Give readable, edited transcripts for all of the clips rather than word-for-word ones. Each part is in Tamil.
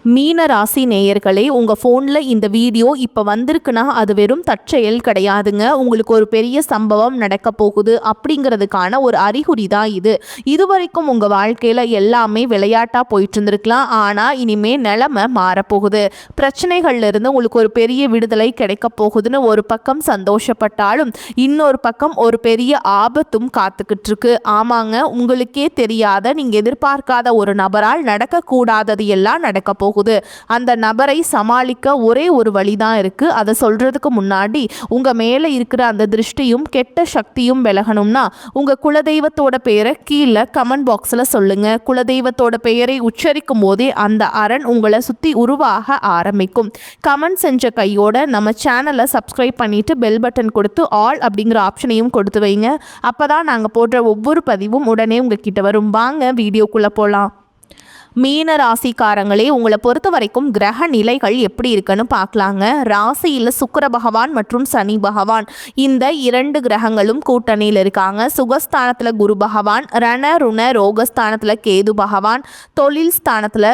மீன ராசி நேயர்களே, உங்கள் ஃபோனில் இந்த வீடியோ இப்போ வந்திருக்குன்னா அது வெறும் தற்செயல் கிடையாதுங்க. உங்களுக்கு ஒரு பெரிய சம்பவம் நடக்க போகுது அப்படிங்கிறதுக்கான ஒரு அறிகுறி தான் இது. இதுவரைக்கும் உங்கள் வாழ்க்கையில் எல்லாமே விளையாட்டாக போயிட்டு இருந்திருக்கலாம். ஆனால் இனிமேல் நிலைமை மாறப்போகுது. பிரச்சனைகள்லேருந்து உங்களுக்கு ஒரு பெரிய விடுதலை கிடைக்க போகுதுன்னு ஒரு பக்கம் சந்தோஷப்பட்டாலும் இன்னொரு பக்கம் ஒரு பெரிய ஆபத்தும் காத்துக்கிட்டு இருக்கு. ஆமாங்க, உங்களுக்கே தெரியாத, நீங்கள் எதிர்பார்க்காத ஒரு நபரால் நடக்கக்கூடாதது எல்லாம் நடக்க போகுது. அந்த நபரை சமாளிக்க ஒரே ஒரு வழிதான் இருக்கு. அதை சொல்றதுக்கு முன்னாடி உங்க மேல இருக்கிற அந்த திருஷ்டியும் கெட்ட சக்தியும் விலகணும்னா உங்க குலதெய்வத்தோட பெயரை கீழே கமெண்ட் பாக்ஸ்ல சொல்லுங்க. குலதெய்வத்தோட பெயரை உச்சரிக்கும் போதே அந்த அரண் உங்களை சுத்தி உருவாக ஆரம்பிக்கும். கமெண்ட் செஞ்ச கையோட நம்ம சேனலை சப்ஸ்கிரைப் பண்ணிட்டு பெல் பட்டன் கொடுத்து ஆல் அப்படிங்கிற ஆப்ஷனையும் கொடுத்து வைங்க. அப்பதான் நாங்க போடுற ஒவ்வொரு பதிவும் உடனே உங்ககிட்ட வரும். வாங்க வீடியோக்குள்ள போலாம். மீன ராசிக்காரங்களே, உங்களை பொறுத்த வரைக்கும் கிரக நிலைகள் எப்படி இருக்குன்னு பார்க்கலாங்க. ராசியில் சுக்கிர பகவான் மற்றும் சனி பகவான், இந்த இரண்டு கிரகங்களும் கூட்டணியில் இருக்காங்க. சுகஸ்தானத்தில் குரு பகவான், ரண ருண ரோகஸ்தானத்தில் கேது பகவான், தொழில் ஸ்தானத்தில்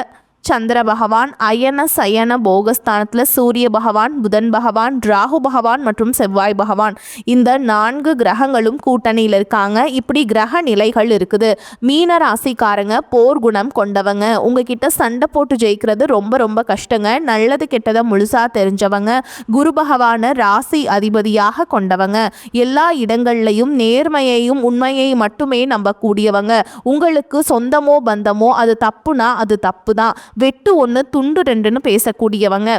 சந்திர பகவான், அயன சயன போகஸ்தானத்தில் சூரிய பகவான், புதன் பகவான், ராகு பகவான் மற்றும் செவ்வாய் பகவான், இந்த 4 கிரகங்களும் கூட்டணியில் இருக்காங்க. இப்படி கிரக நிலைகள் இருக்குது. மீன ராசிக்காரங்க போர் குணம் கொண்டவங்க. உங்ககிட்ட சண்டை போட்டு ஜெயிக்கிறது ரொம்ப ரொம்ப கஷ்டங்க. நல்லது கெட்டதை முழுசா தெரிஞ்சவங்க. குரு பகவான ராசி அதிபதியாக கொண்டவங்க. எல்லா இடங்கள்லையும் நேர்மையையும் உண்மையை மட்டுமே நம்பக்கூடியவங்க. உங்களுக்கு சொந்தமோ பந்தமோ அது தப்புனா அது தப்பு தான். வெட்டு ஒன்று துண்டு ரெண்டுன்னு பேசக்கூடியவங்க.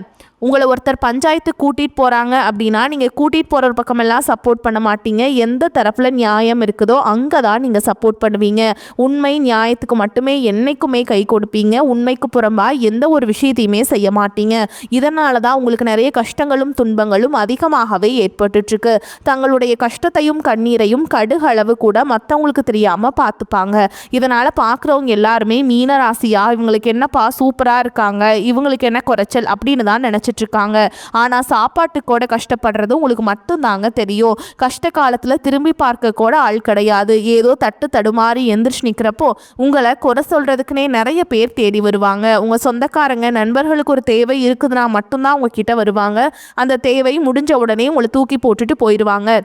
உங்களை ஒருத்தர் பஞ்சாயத்து கூட்டிகிட்டு போகிறாங்க அப்படின்னா நீங்கள் கூட்டிகிட்டு போகிற பக்கமெல்லாம் சப்போர்ட் பண்ண மாட்டீங்க. எந்த தரப்பில் நியாயம் இருக்குதோ அங்கே தான் நீங்கள் சப்போர்ட் பண்ணுவீங்க. உண்மை நியாயத்துக்கு மட்டுமே என்றைக்குமே கை கொடுப்பீங்க. உண்மைக்கு புறம்பாக எந்த ஒரு விஷயத்தையுமே செய்ய மாட்டீங்க. இதனால தான் உங்களுக்கு நிறைய கஷ்டங்களும் துன்பங்களும் அதிகமாகவே ஏற்பட்டுருக்கு. தங்களுடைய கஷ்டத்தையும் கண்ணீரையும் கடுகளவு கூட மற்றவங்களுக்கு தெரியாமல் பார்த்துப்பாங்க. இதனால் பார்க்குறவங்க எல்லாருமே மீனராசியா, இவங்களுக்கு என்னப்பா சூப்பராக இருக்காங்க, இவங்களுக்கு என்ன குறைச்சல் அப்படின்னு தான் நினச்சி இருக்காங்க. ஆனா சாப்பாட்டுக்கூட கஷ்டப்படுறது உங்களுக்கு மட்டும்தாங்க தெரியும். கஷ்ட காலத்துல திரும்பி பார்க்க கூட ஆள் கிடையாது. ஏதோ தட்டு தடுமாறி எந்திரிச்சு நிக்கிறப்போ உங்களை குறை சொல்றதுக்குனே நிறைய பேர் தேடி வருவாங்க. உங்க சொந்தக்காரங்க நண்பர்களுக்கு ஒரு தேவை இருக்குதுன்னா மட்டும்தான் உங்ககிட்ட வருவாங்க. அந்த தேவை முடிஞ்ச உடனே உங்களை தூக்கி போட்டுட்டு போயிடுவாங்க.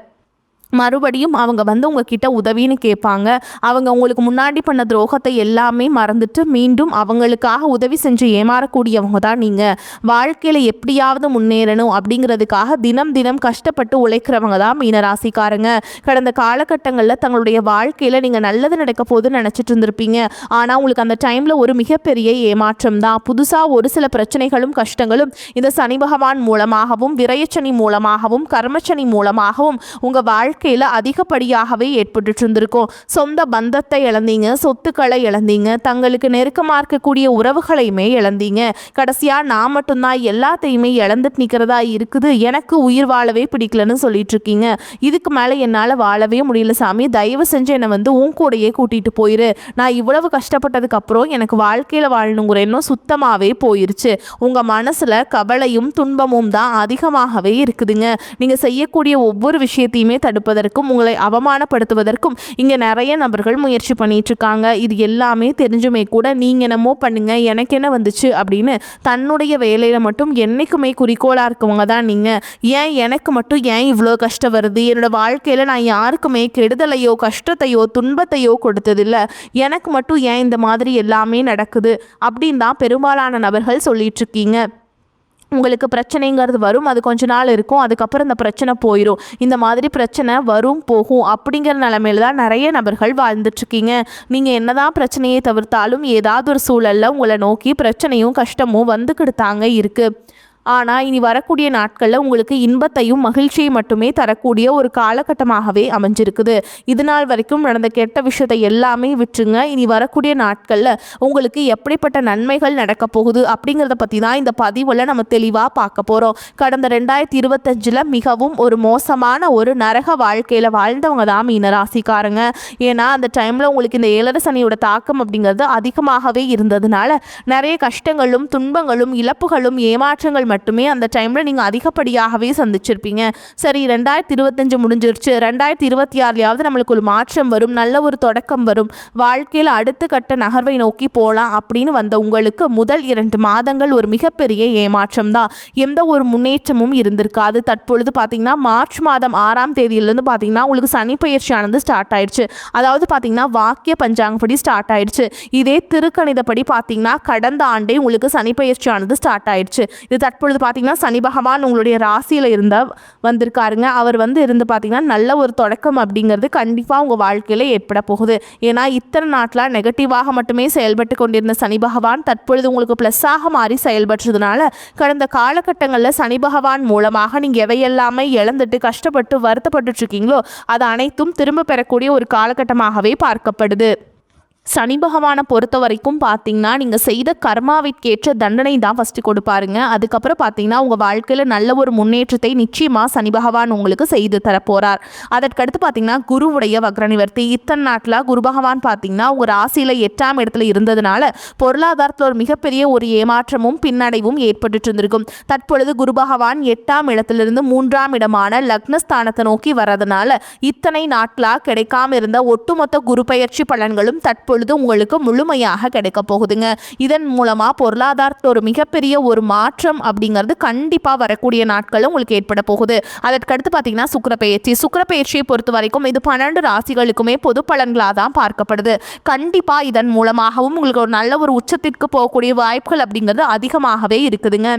மறுபடியும் அவங்க வந்து உங்ககிட்ட உதவின்னு கேட்பாங்க. அவங்க உங்களுக்கு முன்னாடி பண்ண துரோகத்தை எல்லாமே மறந்துட்டு மீண்டும் அவங்களுக்காக உதவி செஞ்சு ஏமாறக்கூடியவங்க தான் நீங்கள். வாழ்க்கையில் எப்படியாவது முன்னேறணும் அப்படிங்கிறதுக்காக தினம் தினம் கஷ்டப்பட்டு உழைக்கிறவங்க தான் மீனராசிக்காரங்க. கடந்த காலகட்டங்களில் தங்களுடைய வாழ்க்கையில் நீங்கள் நல்லது நடக்க போதுன்னு நினச்சிட்டு இருந்திருப்பீங்க. ஆனால் உங்களுக்கு அந்த டைமில் ஒரு மிகப்பெரிய ஏமாற்றம் தான். புதுசாக ஒரு சில பிரச்சனைகளும் கஷ்டங்களும் இந்த சனி பகவான் மூலமாகவும், விரயச்சனி மூலமாகவும், கர்மச்சனி மூலமாகவும் உங்கள் வாழ்க்கையில் அதிகப்படியாகவே ஏற்பட்டு இருந்திருக்கும். சொந்த பந்தத்தை இழந்தீங்க, சொத்துக்களை இழந்தீங்க, தங்களுக்கு நெருக்கமாக இருக்கக்கூடிய உறவுகளையுமே இழந்தீங்க. கடைசியா நான் மட்டும்தான் எல்லாத்தையுமே இழந்துட்டு நிற்கிறதா இருக்குது, எனக்கு உயிர் வாழவே பிடிக்கலன்னு சொல்லிட்டு இருக்கீங்க. இதுக்கு மேலே என்னால் வாழவே முடியல சாமி, தயவு செஞ்சு என்னை வந்து உன் கூடையே கூட்டிட்டு போயிரு. நான் இவ்வளவு கஷ்டப்பட்டதுக்கு அப்புறம் எனக்கு வாழ்க்கையில் வாழணுங்கிற எண்ணம் சுத்தமாகவே போயிருச்சு. உங்கள் மனசில் கவலையும் துன்பமும் தான் அதிகமாகவே இருக்குதுங்க. நீங்கள் செய்யக்கூடிய ஒவ்வொரு விஷயத்தையுமே தடுப்பதற்கும் உங்களை அவமானப்படுத்துவதற்கும் இங்கே நிறைய நபர்கள் முயற்சி பண்ணிட்டு இருக்காங்க. இது எல்லாமே தெரிஞ்சுமே கூட நீங்கள் என்னமோ பண்ணுங்க, எனக்கு என்ன வந்துச்சு அப்படின்னு தன்னுடைய வேலையில மட்டும் என்னைக்குமே குறிக்கோளாக இருக்கவங்க தான் நீங்கள். ஏன் எனக்கு மட்டும் ஏன் இவ்வளோ கஷ்டம் வருது, என்னோட வாழ்க்கையில் நான் யாருக்குமே கெடுதலையோ கஷ்டத்தையோ துன்பத்தையோ கொடுத்ததில்லை, எனக்கு மட்டும் ஏன் இந்த மாதிரி எல்லாமே நடக்குது அப்படின்னு தான் பெரும்பாலான நபர்கள் சொல்லிட்டு இருக்கீங்க. உங்களுக்கு பிரச்சனைங்கிறது வரும், அது கொஞ்ச நாள் இருக்கும், அதுக்கப்புறம் இந்த பிரச்சனை போயிடும். இந்த மாதிரி பிரச்சனை வரும் போகும் அப்படிங்கிற நிலைமையில தான் நிறைய நபர்கள் வாழ்ந்துட்டுருக்கீங்க. நீங்கள் என்னதான் பிரச்சனையை தவிர்த்தாலும் ஏதாவது ஒரு சூழலில் உங்களை நோக்கி பிரச்சனையும் கஷ்டமும் வந்துக்கிட்டு தாங்க இருக்குது. ஆனால் இனி வரக்கூடிய நாட்களில் உங்களுக்கு இன்பத்தையும் மகிழ்ச்சியை மட்டுமே தரக்கூடிய ஒரு காலகட்டமாகவே அமைஞ்சிருக்குது. இது நாள் வரைக்கும் நடந்த கெட்ட விஷயத்தை எல்லாமே விட்டுருங்க. இனி வரக்கூடிய நாட்களில் உங்களுக்கு எப்படிப்பட்ட நன்மைகள் நடக்க போகுது அப்படிங்கிறத பற்றி தான் இந்த பதிவில் நம்ம தெளிவாக பார்க்க போகிறோம். கடந்த 2025 மிகவும் ஒரு மோசமான ஒரு நரக வாழ்க்கையில் வாழ்ந்தவங்க தான் மீனராசிக்காரங்க. ஏன்னா அந்த டைமில் உங்களுக்கு இந்த 7 சனியோட தாக்கம் அப்படிங்கிறது அதிகமாகவே இருந்ததுனால நிறைய கஷ்டங்களும் துன்பங்களும் இழப்புகளும் ஏமாற்றங்கள் மட்டுமே அந்த டைமில் நீங்கள் அதிகப்படியாகவே சந்திச்சிருப்பீங்க. சரி 2025 முடிஞ்சிருச்சு, 2026 நம்மளுக்கு ஒரு மாற்றம் வரும், நல்ல ஒரு தொடக்கம் வரும், வாழ்க்கையில் அடுத்த கட்ட நகர்வை நோக்கி போகலாம் அப்படின்னு வந்த உங்களுக்கு முதல் 2 மாதங்கள் ஒரு மிகப்பெரிய ஏமாற்றம் தான். எந்த ஒரு முன்னேற்றமும் இருந்திருக்காது. தற்பொழுது பார்த்தீங்கன்னா மார்ச் மாதம் 6ஆம் தேதியிலிருந்து பார்த்தீங்கன்னா உங்களுக்கு சனி பயிற்சியானது ஸ்டார்ட் ஆயிடுச்சு. அதாவது பார்த்தீங்கன்னா வாக்கிய பஞ்சாங்கப்படி ஸ்டார்ட் ஆயிடுச்சு. இதே திருக்கணிதப்படி பார்த்தீங்கன்னா கடந்த ஆண்டே உங்களுக்கு சனி பயிற்சியானது ஸ்டார்ட் ஆயிடுச்சு. இது தற்பொழுது பார்த்தீங்கன்னா சனி பகவான் உங்களுடைய ராசியில் வந்திருக்காருங்க. அவர் இருந்து பார்த்தீங்கன்னா நல்ல ஒரு தொடக்கம் அப்படிங்கிறது கண்டிப்பாக உங்கள் வாழ்க்கையில் ஏற்பட போகுது. ஏன்னா இத்தனை நாட்டில் நெகட்டிவாக மட்டுமே செயல்பட்டு கொண்டிருந்த சனி பகவான் தற்பொழுது உங்களுக்கு ப்ளஸ்ஸாக மாறி செயல்படுறதுனால கடந்த காலகட்டங்களில் சனி பகவான் மூலமாக நீங்கள் எவையெல்லாமே இழந்துட்டு கஷ்டப்பட்டு வருத்தப்பட்டு இருக்கீங்களோ அது அனைத்தும் திரும்ப பெறக்கூடிய ஒரு காலகட்டமாகவே பார்க்கப்படுது. சனி பகவானை பொறுத்த வரைக்கும் பார்த்தீங்கன்னா நீங்கள் செய்த கர்மாவிற்கேற்ற தண்டனை தான் ஃபஸ்ட்டு கொடுப்பாருங்க. அதுக்கப்புறம் பார்த்தீங்கன்னா உங்கள் வாழ்க்கையில் நல்ல ஒரு முன்னேற்றத்தை நிச்சயமாக சனி பகவான் உங்களுக்கு செய்து தரப்போகிறார். அதற்கடுத்து பார்த்தீங்கன்னா குருவுடைய வக்ர நிவர்த்தி. இத்தனை நாட்டில் குரு பகவான் பார்த்தீங்கன்னா உங்கள் ராசியில் 8ஆம் இடத்துல இருந்ததுனால பொருளாதாரத்தில் ஒரு மிகப்பெரிய ஒரு ஏமாற்றமும் பின்னடைவும் ஏற்பட்டு இருந்திருக்கும். தற்பொழுது குரு பகவான் 8ஆம் இடத்திலிருந்து 3ஆம் இடமான லக்னஸ்தானத்தை நோக்கி வர்றதுனால இத்தனை நாட்களாக கிடைக்காம இருந்த ஒட்டுமொத்த குரு பயிற்சி பலன்களும் தற்பொழுது உங்களுக்கு முழுமையாக கிடைக்க போகுதுங்க. இதன் மூலமா பொருளாதாரத்தில் ஒரு மிகப்பெரிய ஒரு மாற்றம் அப்படிங்கிறது கண்டிப்பாக வரக்கூடிய நாட்களும் உங்களுக்கு ஏற்பட போகுது. அதற்கடுத்து பார்த்தீங்கன்னா சுக்கிர பயிற்சியை பொறுத்த வரைக்கும் இது 12 ராசிகளுக்குமே பொது பலன்களாக தான் பார்க்கப்படுது. கண்டிப்பாக இதன் மூலமாகவும் உங்களுக்கு ஒரு நல்ல ஒரு உச்சத்திற்கு போகக்கூடிய வாய்ப்புகள் அப்படிங்கிறது அதிகமாகவே இருக்குதுங்க.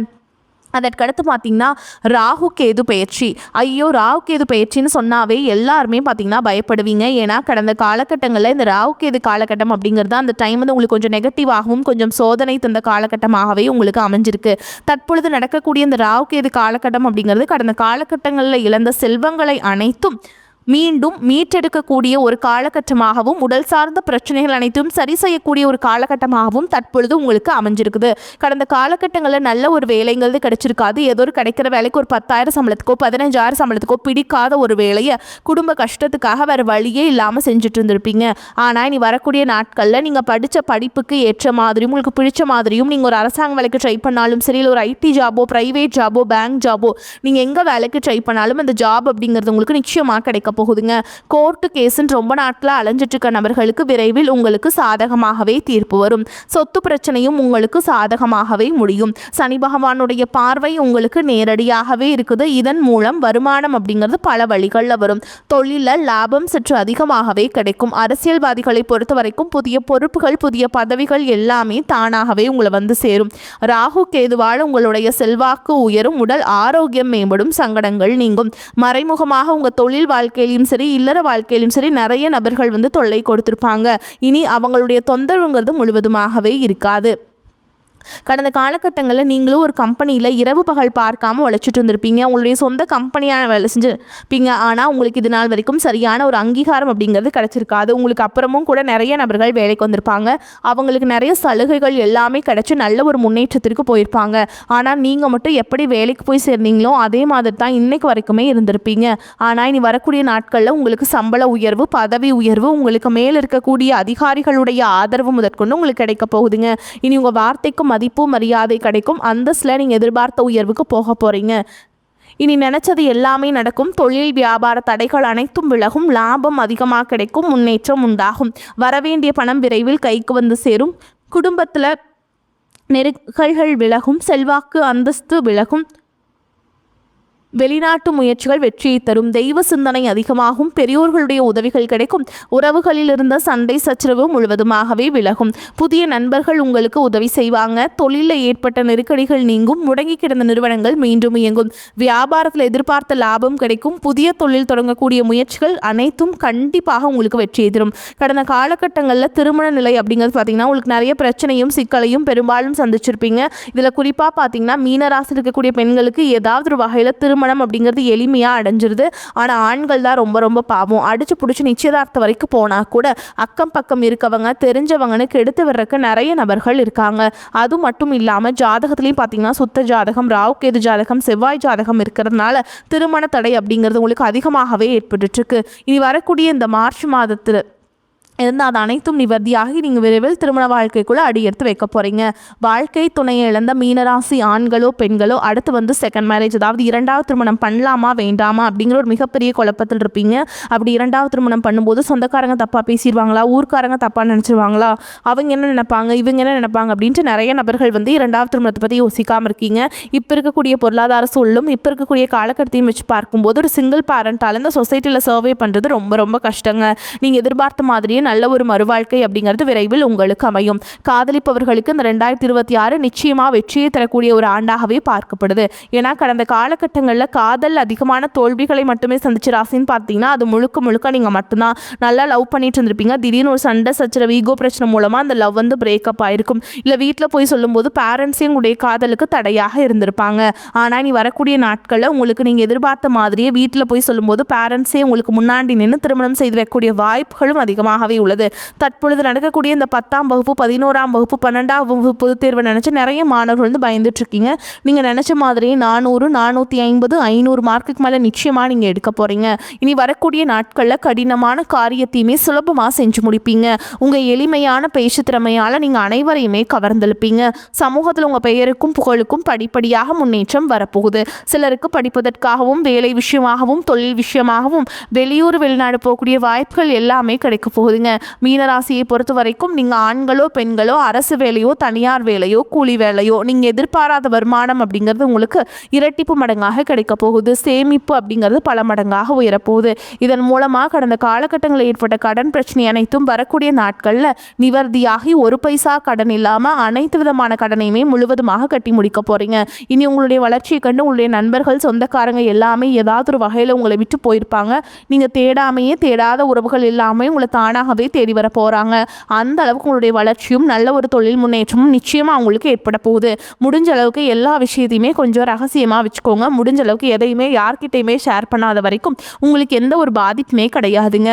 அதற்கடுத்து பார்த்தீங்கன்னா ராகு கேது பயிற்சி. ஐயோ ராகு கேது பயிற்சின்னு சொன்னாவே எல்லாருமே பார்த்தீங்கன்னா பயப்படுவீங்க. ஏன்னா கடந்த காலகட்டங்களில் இந்த ராகு கேது காலகட்டம் அப்படிங்கிறது அந்த டைம் உங்களுக்கு கொஞ்சம் நெகட்டிவாகவும் கொஞ்சம் சோதனை தந்த காலகட்டமாகவே உங்களுக்கு அமைஞ்சிருக்கு. தற்பொழுது நடக்கக்கூடிய இந்த ராகு கேது காலகட்டம் அப்படிங்கிறது கடந்த காலகட்டங்களில் இழந்த செல்வங்களை அனைத்தும் மீண்டும் மீட்டெடுக்கக்கூடிய ஒரு காலகட்டமாகவும் உடல் சார்ந்த பிரச்சனைகள் அனைத்தும் சரி செய்யக்கூடிய ஒரு காலகட்டமாகவும் தற்பொழுது உங்களுக்கு அமைஞ்சிருக்குது. கடந்த காலகட்டங்களில் நல்ல ஒரு வேலைங்கிறது கிடைச்சிருக்காது. ஏதோ ஒரு கிடைக்கிற வேலைக்கு ஒரு 10,000 சம்பளத்துக்கோ 15,000 சம்பளத்துக்கோ பிடிக்காத ஒரு வேலையை குடும்ப கஷ்டத்துக்காக வேறு வழியே இல்லாமல் செஞ்சுட்டு இருந்திருப்பீங்க. ஆனால் இனி வரக்கூடிய நாட்களில் நீங்கள் படித்த படிப்புக்கு ஏற்ற மாதிரியும் உங்களுக்கு பிடிச்ச மாதிரியும் நீங்கள் ஒரு அரசாங்க வேலைக்கு ட்ரை பண்ணாலும் சரி, இல்லை ஒரு ஐடி ஜாபோ ப்ரைவேட் ஜாபோ பேங்க் ஜாபோ நீங்கள் எங்கே வேலைக்கு ட்ரை பண்ணாலும் அந்த ஜாப் அப்படிங்கிறது உங்களுக்கு நிச்சயமாக கிடைக்கும் போகுதுங்க. கோர்ட்டு கேஸுன்னு ரொம்ப நாட்கள் அலைஞ்சிட்டு இருக்க நபர்களுக்கு விரைவில் உங்களுக்கு சாதகமாகவே தீர்ப்பு வரும். சொத்து பிரச்சனையும் உங்களுக்கு சாதகமாகவே முடியும். சனி பகவானுடைய பார்வை உங்களுக்கு நேரடியாகவே இருக்குது. இதன் மூலம் வருமானம் அப்படிங்கிறது பல வழிகளில் வரும். தொழிலில் லாபம் சற்று அதிகமாகவே கிடைக்கும். அரசியல்வாதிகளை பொறுத்த வரைக்கும் புதிய பொறுப்புகள் புதிய பதவிகள் எல்லாமே தானாகவே உங்களை சேரும். ராகு கேதுவால் உங்களுடைய செல்வாக்கு உயரும், உடல் ஆரோக்கியம் மேம்படும், சங்கடங்கள் நீங்கும். மறைமுகமாக உங்கள் தொழில் வாழ்க்கை சரி இல்லற வாழ்க்கையிலும் சரி நிறைய நபர்கள் தொல்லை கொடுத்திருப்பாங்க. இனி அவங்களுடைய தொந்தரவுங்கிறது முழுவதுமாகவே இருக்காது. கடந்த காலகட்டங்களில் நீங்களும் ஒரு கம்பெனியில் இரவு பகல் பார்க்காம உழைச்சிட்டு இருந்திருப்பீங்க. உங்களுடைய சொந்த கம்பெனியான வேலை செஞ்சுருப்பீங்க. ஆனால் உங்களுக்கு இது நாள் வரைக்கும் சரியான ஒரு அங்கீகாரம் அப்படிங்கிறது கிடச்சிருக்காது. உங்களுக்கு அப்புறமும் கூட நிறைய நபர்கள் வேலைக்கு வந்திருப்பாங்க. அவங்களுக்கு நிறைய சலுகைகள் எல்லாமே கிடச்சி நல்ல ஒரு முன்னேற்றத்திற்கு போயிருப்பாங்க. ஆனால் நீங்கள் மட்டும் எப்படி வேலைக்கு போய் சேர்ந்தீங்களோ அதே மாதிரி தான் இன்னைக்கு வரைக்குமே இருந்திருப்பீங்க. ஆனால் இனி வரக்கூடிய நாட்களில் உங்களுக்கு சம்பள உயர்வு பதவி உயர்வு உங்களுக்கு மேல் இருக்கக்கூடிய அதிகாரிகளுடைய ஆதரவு முதற்கொண்டு உங்களுக்கு கிடைக்க போகுதுங்க. இனி உங்கள் வார்த்தைக்கு மதிப்பு மரியாதை கிடைக்கும். அந்தஸ்தில் நீங்கள் எதிர்பார்த்த உயர்வுக்கு போக போகிறீங்க. இனி நினைச்சது எல்லாமே நடக்கும். தொழில் வியாபார தடைகள் அனைத்தும் விலகும். லாபம் அதிகமாக கிடைக்கும். முன்னேற்றம் உண்டாகும். வரவேண்டிய பணம் விரைவில் கைக்கு சேரும். குடும்பத்தில் நெருக்கல்கள் விலகும். செல்வாக்கு அந்தஸ்து விலகும். வெளிநாட்டு முயற்சிகள் வெற்றியை தரும். தெய்வ சிந்தனை அதிகமாகும். பெரியோர்களுடைய உதவிகள் கிடைக்கும். உறவுகளில் இருந்த சண்டை சச்சரவு முழுவதுமாகவே விலகும். புதிய நண்பர்கள் உங்களுக்கு உதவி செய்வாங்க. தொழிலில் ஏற்பட்ட நெருக்கடிகள் நீங்கும். முடங்கி கிடந்த நிறுவனங்கள் மீண்டும் இயங்கும். வியாபாரத்தில் எதிர்பார்த்த லாபம் கிடைக்கும். புதிய தொழில் தொடங்கக்கூடிய முயற்சிகள் அனைத்தும் கண்டிப்பாக உங்களுக்கு வெற்றியை தரும். கடந்த காலகட்டங்களில் திருமண நிலை அப்படிங்கிறது பார்த்தீங்கன்னா உங்களுக்கு நிறைய பிரச்சனையும் சிக்கலையும் பெரும்பாலும் சந்திச்சிருப்பீங்க. இதில் குறிப்பாக பார்த்தீங்கன்னா மீனராசி இருக்கக்கூடிய பெண்களுக்கு ஏதாவது ஒரு வகையில் திருமணம் அப்படிங்கிறது எளிமையாக அடைஞ்சிருது. ஆனால் ஆண்கள் தான் ரொம்ப ரொம்ப பாவம். அடிச்சு பிடிச்சி நிச்சயதார்த்தம் வரைக்கும் போனால் கூட அக்கம் பக்கம் இருக்கவங்க தெரிஞ்சவங்கன்னு கெடுத்து வர்றதுக்கு நிறைய நபர்கள் இருக்காங்க. அது மட்டும் இல்லாமல் ஜாதகத்துலேயும் பார்த்தீங்கன்னா சுத்த ஜாதகம் ராகு கேது ஜாதகம் செவ்வாய் ஜாதகம் இருக்கிறதுனால திருமண தடை அப்படிங்கிறது உங்களுக்கு அதிகமாகவே ஏற்பட்டுருக்கு. இனி வரக்கூடிய இந்த மார்ச் மாதத்தில் இருந்தால் அது அனைத்தும் நிவர்த்தியாகி நீங்கள் விரைவில் திருமண வாழ்க்கைக்குள்ளே அடி எடுத்து வைக்க போகிறீங்க. வாழ்க்கை துணையை இழந்த மீனராசி ஆண்களோ பெண்களோ அடுத்து செகண்ட் மேரேஜ், அதாவது இரண்டாவது திருமணம் பண்ணலாமா வேண்டாமா அப்படிங்கிற ஒரு மிகப்பெரிய குழப்பத்தில் இருப்பீங்க. அப்படி இரண்டாவது திருமணம் பண்ணும்போது சொந்தக்காரங்க தப்பாக பேசிடுவாங்களா, ஊர்க்காரங்க தப்பாக நினச்சிருவாங்களா, அவங்க என்ன நினைப்பாங்க, இவங்க என்ன நினைப்பாங்க அப்படின்ட்டு நிறைய நபர்கள் இரண்டாவது திருமணத்தை பற்றி யோசிக்காமல் இருக்கீங்க. இப்போ இருக்கக்கூடிய பொருளாதார சூழலும் இப்போ இருக்கக்கூடிய காலகட்டத்தையும் வச்சு பார்க்கும்போது ஒரு சிங்கிள் பேரண்டால் இந்த சொசைட்டியில் சர்வே பண்ணுறது ரொம்ப ரொம்ப கஷ்டங்க. நீங்கள் எதிர்பார்த்த மாதிரியே நல்ல ஒரு மறுவாழ்க்கை அப்படிங்கிறது விரைவில் உங்களுக்கு அமையும். காதலிப்பவர்களுக்கு இந்த 2026 நிச்சயமாக வெற்றியை தரக்கூடிய ஒரு ஆண்டாகவே பார்க்கப்படுது. ஏன்னா கடந்த காலகட்டங்களில் காதல் அதிகமான தோல்விகளை மட்டுமே சந்திச்ச ராசின்னு பார்த்தீங்கன்னா அது முழுக்க முழுக்க நீங்கள் மட்டும்தான். நல்லா லவ் பண்ணிட்டு இருந்திருப்பீங்க. திடீர்னு ஒரு சண்டை சச்சரவு ஈகோ பிரச்சனை மூலமாக அந்த லவ் பிரேக்கப் ஆயிருக்கும். இல்லை வீட்டில் போய் சொல்லும்போது பேரண்ட்ஸே உங்களுடைய காதலுக்கு தடையாக இருந்திருப்பாங்க. ஆனால் நீ வரக்கூடிய நாட்களில் உங்களுக்கு நீங்கள் எதிர்பார்த்த மாதிரியே வீட்டில் போய் சொல்லும்போது பேரண்ட்ஸே உங்களுக்கு முன்னாடி நின்று திருமணம் செய்து வைக்கக்கூடிய வாய்ப்புகளும் அதிகமாகவே உள்ளது. தற்பொழுது நடக்கக்கூடிய இந்த 10ஆம் வகுப்பு 11ஆம் வகுப்பு 12ஆம் வகுப்பு பொதுத் தேர்வை நினைச்சு நிறைய மாணவர்கள் பயந்துட்டு இருக்கீங்க. நீங்க நினைச்ச மாதிரி 400 450 500 மார்க்குக்கு மேல நிச்சயமா நீங்க எடுக்க போறீங்க. இனி வரக்கூடிய நாட்கள்ல கடினமான காரியத்தையுமே சுலபமா செஞ்சு முடிப்பீங்க. உங்க எளிமையான பேச்சு திறமையால நீங்க அனைவரையுமே கவர்ந்தெழுப்பீங்க. சமூகத்தில் உங்க பெயருக்கும் புகழுக்கும் படிப்படியாக முன்னேற்றம் வரப்போகுது. சிலருக்கு படிப்பதற்காகவும் வேலை விஷயமாகவும் தொழில் விஷயமாகவும் வெளியூர் வெளிநாடு போகக்கூடிய வாய்ப்புகள் எல்லாமே கிடைக்க போகுதுங்க. மீனராசியை பொறுத்த வரைக்கும் நீங்கள் ஆண்களோ பெண்களோ அரசு வேலையோ தனியார் வேலையோ கூலி வேலையோ நீங்கள் எதிர்பாராத வருமானம் அப்படிங்கிறது உங்களுக்கு இரட்டிப்பு மடங்காக கிடைக்க போகுது. சேமிப்பு அப்படிங்கிறது பல மடங்காக உயரப்போகுது. இதன் மூலமாக கடந்த காலகட்டங்களில் ஏற்பட்ட கடன் பிரச்சனை அனைத்தும் வரக்கூடிய நாட்களில் நிவர்த்தியாகி ஒரு பைசா கடன் இல்லாமல் அனைத்து விதமான கடனையுமே முழுவதுமாக கட்டி முடிக்க போறீங்க. இனி உங்களுடைய வளர்ச்சியை கண்டு உங்களுடைய நண்பர்கள் சொந்தக்காரங்க எல்லாமே ஏதாவது ஒரு வகையில் உங்களை விட்டு போயிருப்பாங்க. நீங்கள் தேடாமையே தேடாத உறவுகள் எல்லாமே உங்களை தானாகவே தேடி வர போறாங்க. அந்த அளவுக்கு உங்களுடைய வளர்ச்சியும் நல்ல ஒரு தொழில் முன்னேற்றமும் நிச்சயமா அவங்களுக்கு ஏற்பட போகுது. முடிஞ்ச அளவுக்கு எல்லா விஷயத்தையுமே கொஞ்சம் ரகசியமா வச்சுக்கோங்க. முடிஞ்ச அளவுக்கு எதையுமே யார்கிட்டையுமே ஷேர் பண்ணாத வரைக்கும் உங்களுக்கு எந்த ஒரு பாதிப்புமே கிடையாதுங்க.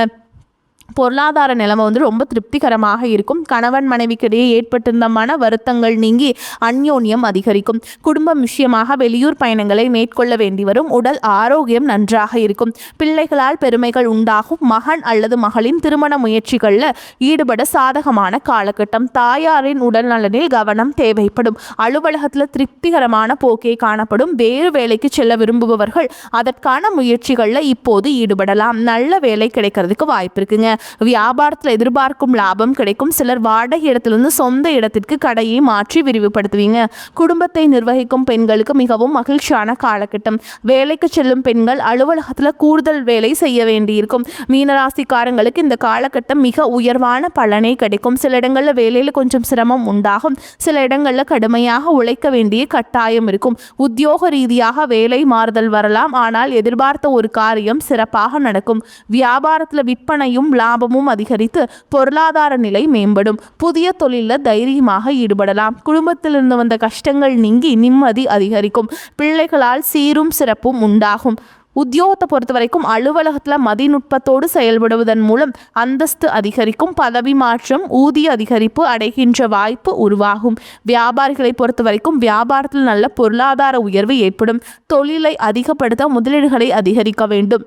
பொருளாதார நிலைமை ரொம்ப திருப்திகரமாக இருக்கும். கணவன் மனைவிக்கிடையே ஏற்பட்டிருந்த மன வருத்தங்கள் நீங்கி அந்யோன்யம் அதிகரிக்கும். குடும்பம் விஷயமாக வெளியூர் பயணங்களை மேற்கொள்ள வேண்டி வரும். உடல் ஆரோக்கியம் நன்றாக இருக்கும். பிள்ளைகளால் பெருமைகள் உண்டாகும். மகன் அல்லது மகளின் திருமண முயற்சிகளில் ஈடுபட சாதகமான காலகட்டம். தாயாரின் உடல் நலனில் கவனம் தேவைப்படும். அலுவலகத்தில் திருப்திகரமான போக்கே காணப்படும். வேறு வேலைக்கு செல்ல விரும்புபவர்கள் அதற்கான முயற்சிகளில் இப்போது ஈடுபடலாம். நல்ல வேலை கிடைக்கிறதுக்கு வாய்ப்பு இருக்குங்க. வியாபாரத்தில் எதிர்பார்க்கும் லாபம் கிடைக்கும். சிலர் வாடகை இடத்திலிருந்து சொந்த இடத்திற்கு கடையை மாற்றி விரிவுபடுத்துவீங்க. குடும்பத்தை நிர்வகிக்கும் பெண்களுக்கு மிகவும் மகிழ்ச்சியான காலகட்டம். வேலைக்கு செல்லும் பெண்கள் அலுவலகத்தில் கூடுதல் வேலை செய்ய வேண்டியிருக்கும். மீனராசிக்காரங்களுக்கு இந்த காலகட்டம் மிக உயர்வான பலனை கிடைக்கும். சில இடங்களில் வேலையில் கொஞ்சம் சிரமம் உண்டாகும். சில இடங்களில் கடுமையாக உழைக்க வேண்டிய கட்டாயம் இருக்கும். உத்தியோக ரீதியாக வேலை மாறுதல் வரலாம். ஆனால் எதிர்பார்த்த ஒரு காரியம் சிறப்பாக நடக்கும். வியாபாரத்தில் விற்பனையும் லாபமும் அதிகரித்து பொருளாதார நிலை மேம்படும். புதிய தொழிலில் தைரியமாக ஈடுபடலாம். குடும்பத்திலிருந்து வந்த கஷ்டங்கள் நீங்கி நிம்மதி அதிகரிக்கும். பிள்ளைகளால் சீரும் சிறப்பும் உண்டாகும். உத்தியோகத்தை பொறுத்த வரைக்கும் அலுவலகத்தில் மதிநுட்பத்தோடு செயல்படுவதன் மூலம் அந்தஸ்து அதிகரிக்கும். பதவி மாற்றம் ஊதிய அதிகரிப்பு அடைகின்ற வாய்ப்பு உருவாகும். வியாபாரிகளை பொறுத்த வரைக்கும் வியாபாரத்தில் நல்ல பொருளாதார உயர்வு ஏற்படும். தொழிலை அதிகப்படுத்த முதலீடுகளை அதிகரிக்க வேண்டும்.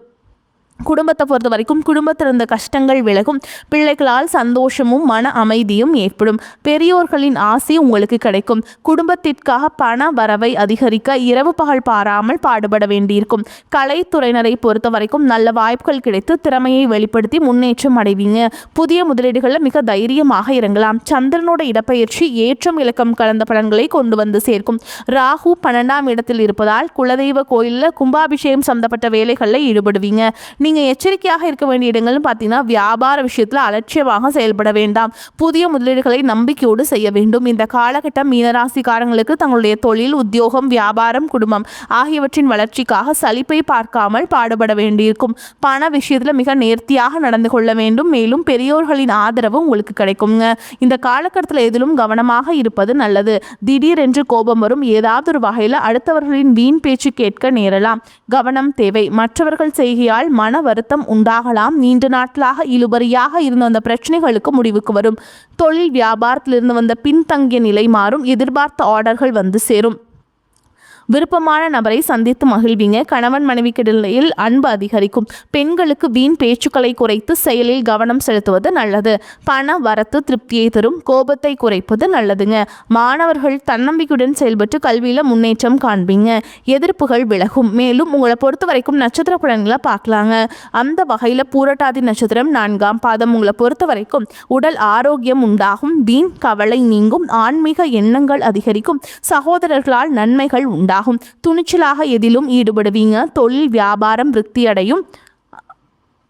குடும்பத்தை பொறுத்த வரைக்கும் குடும்பத்தில் இருந்த கஷ்டங்கள் விலகும். பிள்ளைகளால் சந்தோஷமும் மன அமைதியும் ஏற்படும். பெரியோர்களின் ஆசை உங்களுக்கு கிடைக்கும். குடும்பத்திற்காக பண வரவை அதிகரிக்க இரவு பகல் பாராமல் பாடுபட வேண்டியிருக்கும். கலைத்துறையினரை பொறுத்த வரைக்கும் நல்ல வாய்ப்புகள் கிடைத்து திறமையை வெளிப்படுத்தி முன்னேற்றம் அடைவீங்க. புதிய முதலீடுகளில் மிக தைரியமாக இறங்கலாம். சந்திரனோட இடப்பெயர்ச்சி ஏற்றம் இலக்கம் கலந்த பலன்களை கொண்டு வந்து சேர்க்கும். ராகு 12ஆம் இடத்தில் இருப்பதால் குலதெய்வ கோயிலில் கும்பாபிஷேகம் சம்பந்தப்பட்ட வேலைகளில் ஈடுபடுவீங்க. நீங்கள் எச்சரிக்கையாக இருக்க வேண்டிய இடங்கள்னு பார்த்தீங்கன்னா வியாபார விஷயத்தில் அலட்சியமாக செயல்பட வேண்டாம். புதிய முதலீடுகளை நம்பிக்கையோடு செய்ய வேண்டும். இந்த காலகட்டம் மீனராசிக்காரங்களுக்கு தங்களுடைய தொழில் உத்தியோகம் வியாபாரம் குடும்பம் ஆகியவற்றின் வளர்ச்சிக்காக சலிப்பை பார்க்காமல் பாடுபட வேண்டியிருக்கும். பண விஷயத்தில் மிக நேர்த்தியாக நடந்து கொள்ள வேண்டும். மேலும் பெரியோர்களின் ஆதரவு உங்களுக்கு கிடைக்குங்க. இந்த காலகட்டத்தில் எதிலும் கவனமாக இருப்பது நல்லது. திடீரென்று கோபம் வரும். ஏதாவது ஒரு வகையில் அடுத்தவர்களின் வீண் பேச்சு கேட்க நேரலாம். கவனம் தேவை. மற்றவர்கள் செய்கையால் மன வருத்தம் உண்டாகலாம். நீண்ட நாட்களாக இழுபறியாக இருந்த அந்த பிரச்சனைகளுக்கு முடிவுக்கு வரும். தொழில் வியாபாரத்திலிருந்து வந்த பின்தங்கிய நிலை மாறும். எதிர்பார்த்த ஆர்டர்கள் வந்து சேரும். விருப்பமான நபரை சந்தித்து மகிழ்வீங்க. கணவன் மனைவிக்கிடையில் அன்பு அதிகரிக்கும். பெண்களுக்கு வீண் பேச்சுக்களை குறைத்து செயலில் கவனம் செலுத்துவது நல்லது. பண வரத்து திருப்தியை தரும். கோபத்தை குறைப்பது நல்லதுங்க. மாணவர்கள் தன்னம்பிக்கையுடன் செயல்பட்டு கல்வியில முன்னேற்றம் காண்பீங்க. எதிர்ப்புகள் விலகும். மேலும் உங்களை பொறுத்த வரைக்கும் நட்சத்திர பலன்களை பார்க்கலாங்க. அந்த வகையில் பூரட்டாதி நட்சத்திரம் 4ஆம் பாதம் உங்களை பொறுத்த வரைக்கும் உடல் ஆரோக்கியம் உண்டாகும். வீண் கவலை நீங்கும். ஆன்மீக எண்ணங்கள் அதிகரிக்கும். சகோதரர்களால் நன்மைகள் உண்டாகும். துணிச்சலாக எதிலும் ஈடுபடுவீங்க. தொழில் வியாபாரம் விருத்தி அடையும்.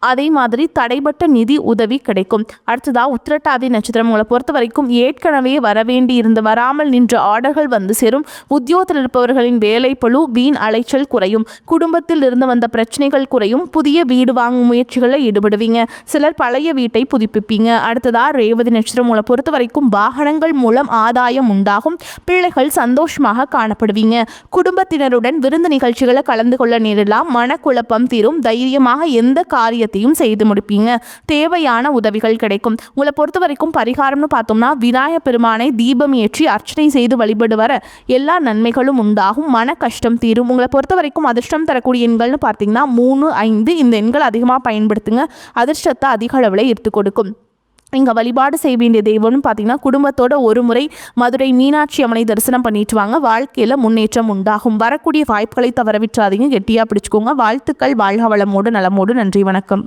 அதே மாதிரி தடைபட்ட நிதி உதவி கிடைக்கும். அடுத்ததாக உத்திரட்டாதி நட்சத்திரம் உங்களை பொறுத்த வரைக்கும் ஏற்கனவே வராமல் நின்ற ஆர்டர்கள் வந்து சேரும். உத்தியோகத்தில் இருப்பவர்களின் வேலை பளு வீண் அலைச்சல் குறையும். குடும்பத்தில் இருந்து வந்த பிரச்சனைகள் குறையும். புதிய வீடு வாங்கும் முயற்சிகளில் ஈடுபடுவீங்க. சிலர் பழைய வீட்டை புதுப்பிப்பீங்க. அடுத்ததாக ரேவதி நட்சத்திரம் உங்களை பொறுத்த வரைக்கும் வாகனங்கள் மூலம் ஆதாயம் உண்டாகும். பிள்ளைகள் சந்தோஷமாக காணப்படுவீங்க. குடும்பத்தினருடன் விருந்து நிகழ்ச்சிகளை கலந்து கொள்ள நேரலாம். மனக்குழப்பம் தீரும். தைரியமாக எந்த காரியத்தை செய்து முடிப்பீங்க. தேவையான உதவிகள் கிடைக்கும். உங்களை பொறுத்த வரைக்கும் பரிகாரம்னு பார்த்தோம்னா விநாயகர் பெருமானை தீபம் ஏற்றி அர்ச்சனை செய்து வழிபடு வர எல்லா நன்மைகளும் உண்டாகும். மன கஷ்டம் தீரும். உங்களை பொறுத்த வரைக்கும் அதிர்ஷ்டம் தரக்கூடிய எண்கள்னு பார்த்தீங்கன்னா 3, 5 இந்த எண்கள் அதிகமாக பயன்படுத்துங்க. அதிர்ஷ்டத்தை அதிக அளவில் ஈர்த்து கொடுக்கும். நீங்கள் வழிபாடு செய்ய வேண்டிய தெய்வம்னு பார்த்தீங்கன்னா குடும்பத்தோட ஒரு முறை மதுரை மீனாட்சி அம்மனை தரிசனம் பண்ணிட்டு வாங்க. வாழ்க்கையில் முன்னேற்றம் உண்டாகும். வரக்கூடிய வாய்ப்புகளை தவற விட்டுறாதீங்க. கெட்டியாக பிடிச்சிக்கோங்க. வாழ்த்துக்கள். வாழ்க வளமோடு நலமோடு. நன்றி. வணக்கம்.